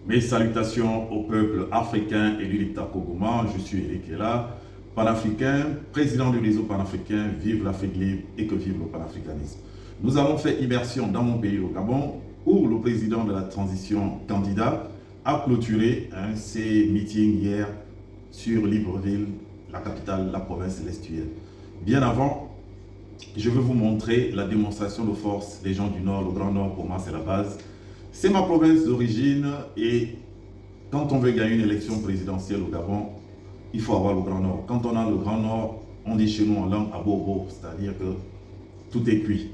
Mes salutations au peuple africain et du dictat Kogoma. Je suis Eric Ella, panafricain, président du réseau panafricain. Vive l'Afrique libre et que vive le panafricanisme. Nous avons fait immersion dans mon pays, au Gabon, où le président de la transition candidat a clôturé ses meetings hier sur Libreville, la capitale de la province célestienne. Bien avant, je vais vous montrer la démonstration de force des gens du Nord. Le Grand Nord, pour moi, c'est la base. C'est ma province d'origine et quand on veut gagner une élection présidentielle au Gabon, il faut avoir le Grand Nord. Quand on a le Grand Nord, on dit chez nous en langue abobo, c'est-à-dire que tout est cuit.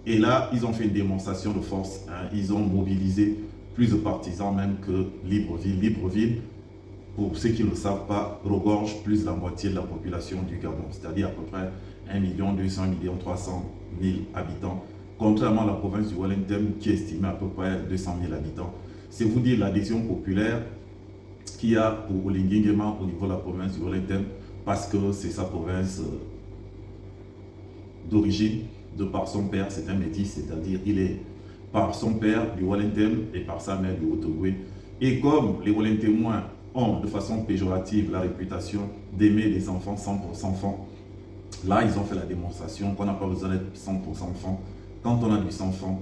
Et là, ils ont fait une démonstration de force. Ils ont mobilisé plus de partisans même que Libreville. Libreville, pour ceux qui ne le savent pas, regorge plus de la moitié de la population du Gabon, c'est-à-dire à peu près 1 200 300 000 habitants, contrairement à la province du Wellington qui est estimée à peu près 200 000 habitants. C'est vous dire l'adhésion populaire qu'il y a pour Olinguingema au niveau de la province du Wellington, parce que c'est sa province d'origine, de par son père, c'est un métis, c'est-à-dire il est par son père du Wellington et par sa mère du Haut-Ogooué. Et comme les Wellingtonois ont de façon péjorative la réputation d'aimer les enfants 100% enfants, là ils ont fait la démonstration qu'on n'a pas besoin d'être 100% enfant. Quand on a du sang-enfant,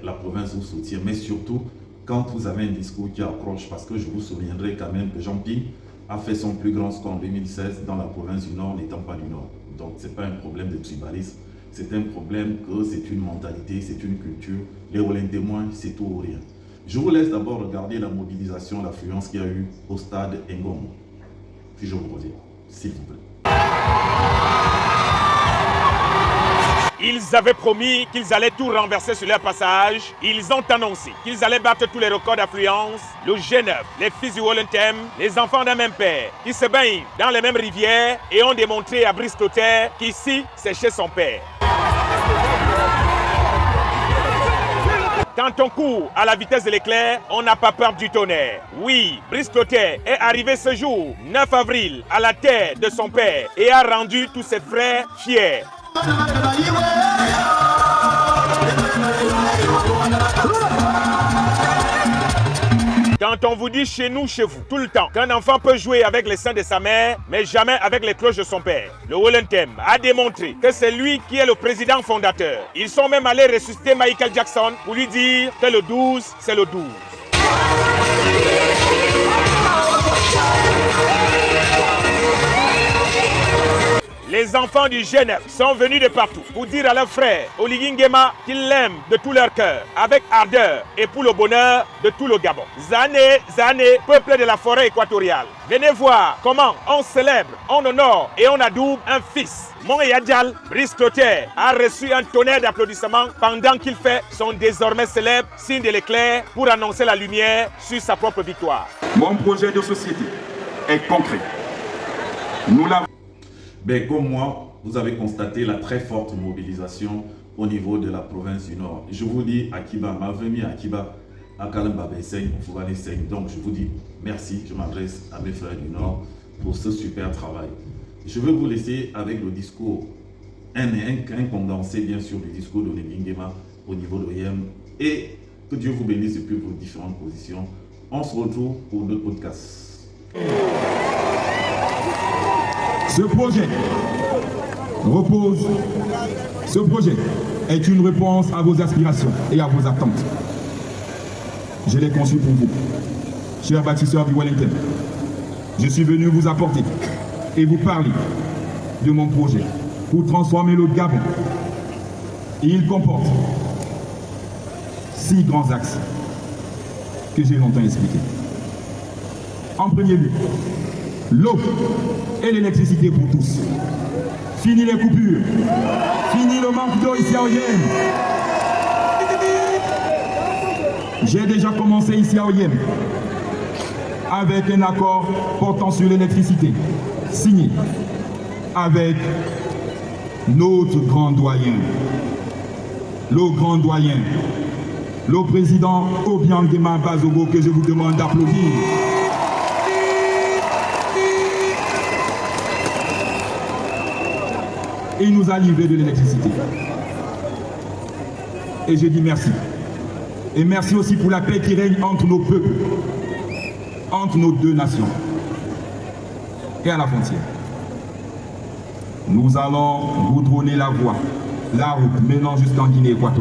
la province vous soutient, mais surtout quand vous avez un discours qui accroche, parce que je vous souviendrai quand même que Jean Ping a fait son plus grand score en 2016 dans la province du Nord, n'étant pas du Nord. Donc ce n'est pas un problème de tribalisme, c'est un problème que c'est une mentalité, c'est une culture. Les Wellingtonois, c'est tout ou rien. Je vous laisse d'abord regarder la mobilisation, l'affluence qu'il y a eu au stade Ngom. Puis je vous reviens, s'il vous plaît. Ils avaient promis qu'ils allaient tout renverser sur leur passage. Ils ont annoncé qu'ils allaient battre tous les records d'affluence. Le G9, les fils du Wellington, les enfants d'un même père, qui se baignent dans les mêmes rivières et ont démontré à Brice Clotaire qu'ici, c'est chez son père. Quand on court à la vitesse de l'éclair, on n'a pas peur du tonnerre. Oui, Brice Clotaire est arrivé ce jour, 9 avril, à la terre de son père et a rendu tous ses frères fiers. Quand on vous dit chez nous, chez vous, tout le temps, qu'un enfant peut jouer avec les seins de sa mère, mais jamais avec les cloches de son père, le Wellington a démontré que c'est lui qui est le président fondateur. Ils sont même allés ressusciter Michael Jackson pour lui dire que le 12, c'est le 12. Les enfants du G9 sont venus de partout pour dire à leur frère Olinguingema qu'ils l'aiment de tout leur cœur, avec ardeur et pour le bonheur de tout le Gabon. Zané, Zané, peuple de la forêt équatoriale. Venez voir comment on célèbre, on honore et on adoube un fils. Mon Yadjal, Brice Clotaire, a reçu un tonnerre d'applaudissements pendant qu'il fait son désormais célèbre signe de l'éclair pour annoncer la lumière sur sa propre victoire. Mon projet de société est concret. Nous l'avons. Comme moi, vous avez constaté la très forte mobilisation au niveau de la province du Nord. Je vous dis, Akiba, ma famille Akiba, Akalamba Besseng, Fougane Seng. Donc je vous dis merci, je m'adresse à mes frères du Nord pour ce super travail. Je vais vous laisser avec le discours, un condensé bien sûr du discours de Olinguingema au niveau de l'OIM. Et que Dieu vous bénisse depuis vos différentes positions. On se retrouve pour notre podcast. Ce projet est une réponse à vos aspirations et à vos attentes. Je l'ai conçu pour vous, chers bâtisseurs du Wellington. Je suis venu vous apporter et vous parler de mon projet pour transformer le Gabon. Et il comporte 6 grands axes que j'ai longtemps expliqués. En premier lieu, l'eau et l'électricité pour tous. Fini les coupures. Fini le manque d'eau ici à Oyem. J'ai déjà commencé ici à Oyem avec un accord portant sur l'électricité, signé avec notre grand doyen, le président Obiangema Bazogo, que je vous demande d'applaudir. Et il nous a livré de l'électricité. Et je dis merci. Et merci aussi pour la paix qui règne entre nos peuples. entre nos deux nations et à la frontière. Nous allons goudronner la voie, la route menant jusqu'en Guinée équatoriale.